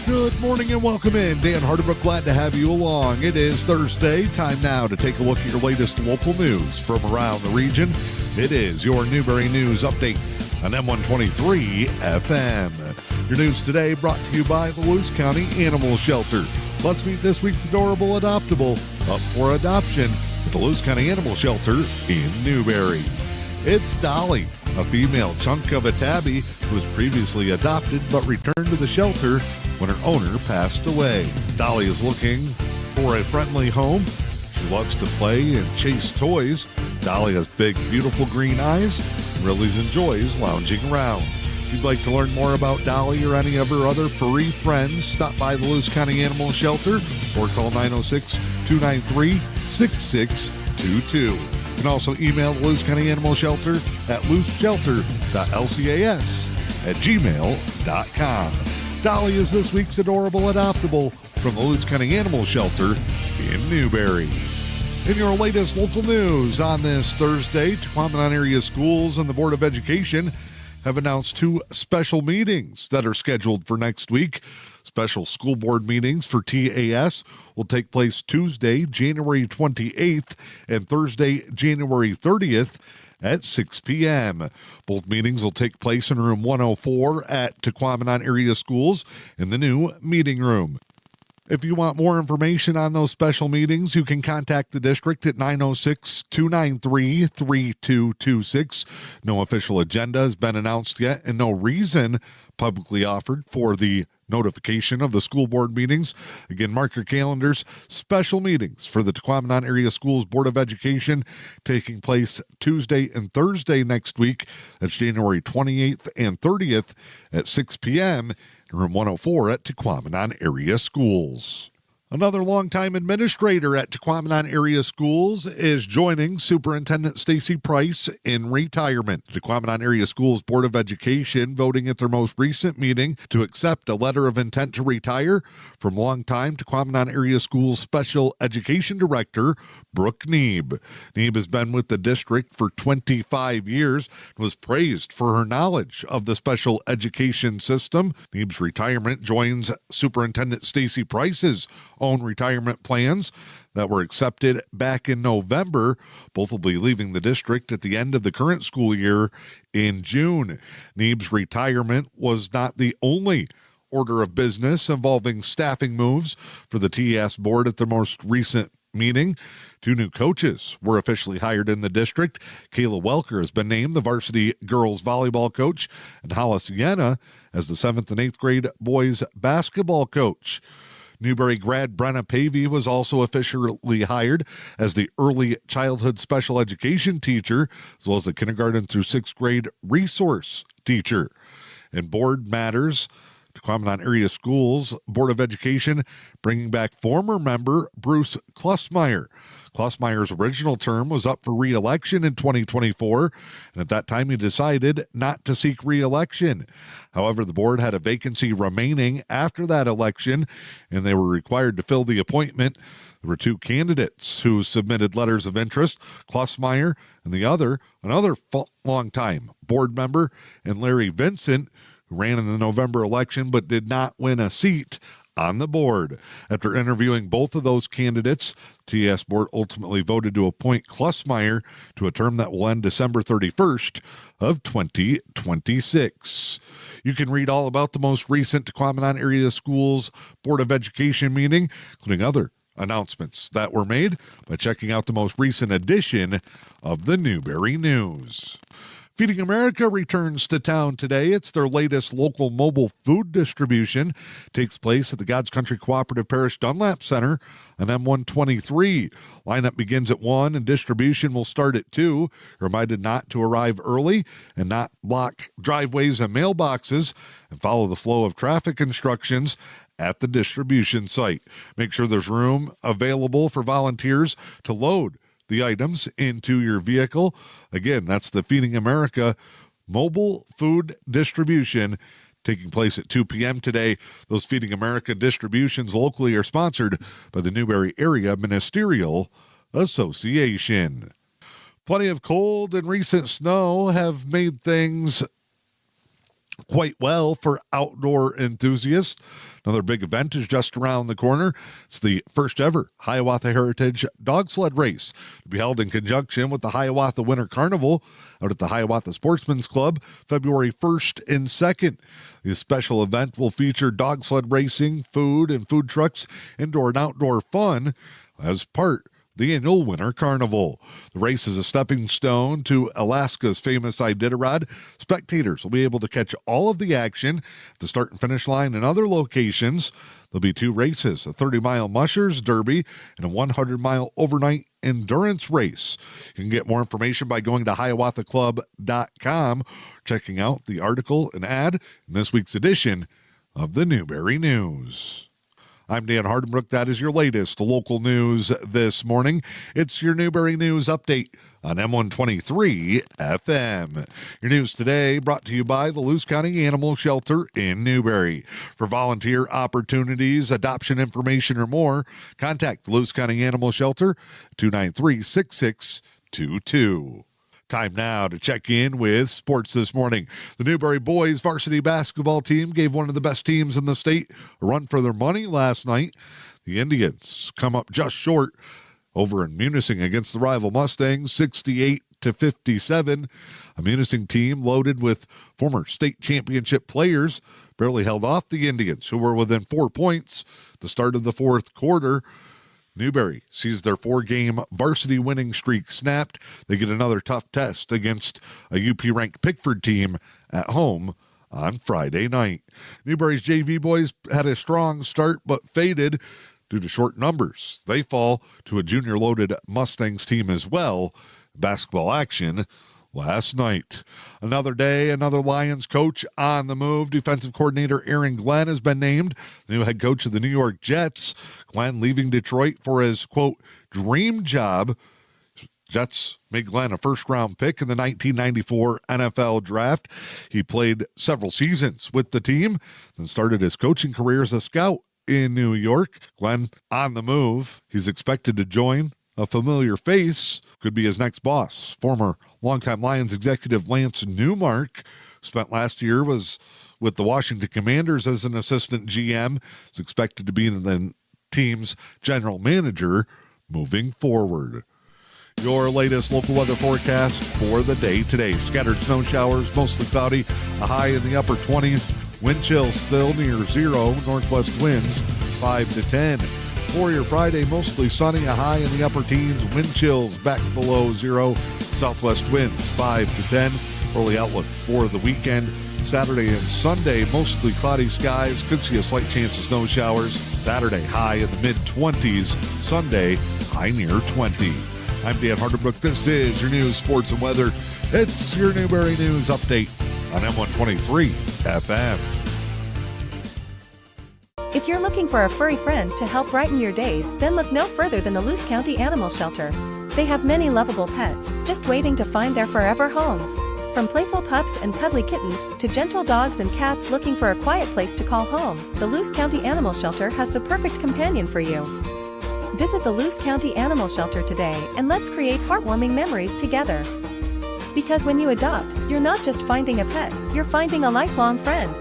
Good morning and welcome in. Dan Harderbrook, glad to have you along. It is Thursday. Time now to take a look at your latest local news from around the region. It is your Newberry News Update on M123 FM. Your news today brought to you by the Luce County Animal Shelter. Let's meet this week's adorable adoptable up for adoption at the Luce County Animal Shelter in Newberry. It's Dolly, a female chunk of a tabby who was previously adopted but returned to the shelter when her owner passed away. Dolly is looking for a friendly home. She loves to play and chase toys. Dolly has big, beautiful green eyes and really enjoys lounging around. If you'd like to learn more about Dolly or any of her other furry friends, stop by the Luce County Animal Shelter or call 906-293-6622. You can also email the Luce County Animal Shelter at luceshelter.lcas@gmail.com. Dolly is this week's adorable adoptable from the Luce County Animal Shelter in Newberry. In your latest local news on this Thursday, Tahquamenon Area Schools and the Board of Education have announced two special meetings that are scheduled for next week. Special school board meetings for TAS will take place Tuesday, January 28th and Thursday, January 30th at 6 p.m. Both meetings will take place in room 104 at Tahquamenon Area Schools in the new meeting room. If you want more information on those special meetings, you can contact the district at 906-293-3226. No official agenda has been announced yet and no reason publicly offered for the notification of the school board meetings. Again, mark your calendars. Special meetings for the Tahquamenon Area Schools Board of Education taking place Tuesday and Thursday next week. That's January 28th and 30th at 6 p.m. in room 104 at Tahquamenon Area Schools. Another longtime administrator at Tahquamenon Area Schools is joining Superintendent Stacy Price in retirement. Tahquamenon Area Schools Board of Education voting at their most recent meeting to accept a letter of intent to retire from longtime Tahquamenon Area Schools Special Education Director Brooke Neeb. Neeb has been with the district for 25 years and was praised for her knowledge of the special education system. Neeb's retirement joins Superintendent Stacy Price's own retirement plans that were accepted back in November. Both will be leaving the district at the end of the current school year in June. Neeb's retirement was not the only order of business involving staffing moves for the TAS board at the most recent meeting. Two new coaches were officially hired in the district. Kayla Welker has been named the varsity girls volleyball coach and Hollis Sienna as the 7th and 8th grade boys basketball coach. Newberry grad Brenna Pavey was also officially hired as the early childhood special education teacher, as well as the kindergarten through 6th grade resource teacher. In board matters, Tahquamenon Area Schools Board of Education bringing back former member Bruce Klussmeyer. Klussmeyer's original term was up for re-election in 2024, and at that time he decided not to seek re-election. However, the board had a vacancy remaining after that election, and they were required to fill the appointment. There were two candidates who submitted letters of interest, Klussmeyer and another longtime board member, and Larry Vincent, who ran in the November election but did not win a seat on the board. After interviewing both of those candidates, the TS board ultimately voted to appoint Klussmeyer to a term that will end December 31st of 2026. You can read all about the most recent Tahquamenon Area Schools Board of Education meeting, including other announcements that were made, by checking out the most recent edition of the Newberry News. Feeding America returns to town today. It's their latest local mobile food distribution. It takes place at the God's Country Cooperative Parish Dunlap Center on M123. Lineup begins at 1 and distribution will start at 2. Reminded not to arrive early and not block driveways and mailboxes, and follow the flow of traffic instructions at the distribution site. Make sure there's room available for volunteers to load the items into your vehicle. Again, that's the Feeding America mobile food distribution taking place at 2 p.m. today. Those Feeding America distributions locally are sponsored by the Newberry Area Ministerial Association. Plenty of cold and recent snow have made things quite well for outdoor enthusiasts. Another big event is just around the corner. It's the first ever Hiawatha Heritage Dog Sled Race to be held in conjunction with the Hiawatha Winter Carnival out at the Hiawatha Sportsman's Club, February 1st and 2nd. This special event will feature dog sled racing, food and food trucks, indoor and outdoor fun as part the annual Winter Carnival. The race is a stepping stone to Alaska's famous Iditarod. Spectators will be able to catch all of the action at the start and finish line and other locations. There'll be 2 races, a 30-mile Mushers Derby and a 100-mile overnight endurance race. You can get more information by going to hiawathaclub.com, checking out the article and ad in this week's edition of the Newberry News. I'm Dan Hardenbrook. That is your latest local news this morning. It's your Newberry News Update on M123 FM. Your news today brought to you by the Luce County Animal Shelter in Newberry. For volunteer opportunities, adoption information, or more, contact the Luce County Animal Shelter, 293-6622. Time now to check in with sports this morning. The Newberry boys varsity basketball team gave one of the best teams in the state a run for their money last night. The Indians come up just short over in Munising against the rival Mustangs, 68-57. A Munising team loaded with former state championship players barely held off the Indians, who were within 4 points at the start of the fourth quarter. Newberry sees their 4-game varsity winning streak snapped. They get another tough test against a UP-ranked Pickford team at home on Friday night. Newberry's JV boys had a strong start but faded due to short numbers. They fall to a junior-loaded Mustangs team as well. Basketball action last night. Another day, another Lions coach on the move. Defensive coordinator Aaron Glenn has been named the new head coach of the New York Jets. Glenn leaving Detroit for his, quote, dream job. Jets made Glenn a first-round pick in the 1994 NFL draft. He played several seasons with the team, then started his coaching career as a scout in New York. Glenn on the move. He's expected to join a familiar face, could be his next boss. Former longtime Lions executive Lance Newmark spent last year was with the Washington Commanders as an assistant GM. Is expected to be the team's general manager moving forward. Your latest local weather forecast for the day today. Scattered snow showers, mostly cloudy, a high in the upper 20s. Wind chills still near 0. Northwest winds 5 to 10. For your Friday, mostly sunny, a high in the upper teens, wind chills back below 0, southwest winds 5 to 10. Early outlook for the weekend. Saturday and Sunday, mostly cloudy skies, could see a slight chance of snow showers. Saturday, high in the mid-20s. Sunday, high near 20. I'm Dan Hardenbrook. This is your news, sports, and weather. It's your Newberry News Update on M123 FM. If you're looking for a furry friend to help brighten your days, then look no further than the Luce County Animal Shelter. They have many lovable pets, just waiting to find their forever homes. From playful pups and cuddly kittens to gentle dogs and cats looking for a quiet place to call home, the Luce County Animal Shelter has the perfect companion for you. Visit the Luce County Animal Shelter today and let's create heartwarming memories together. Because when you adopt, you're not just finding a pet, you're finding a lifelong friend.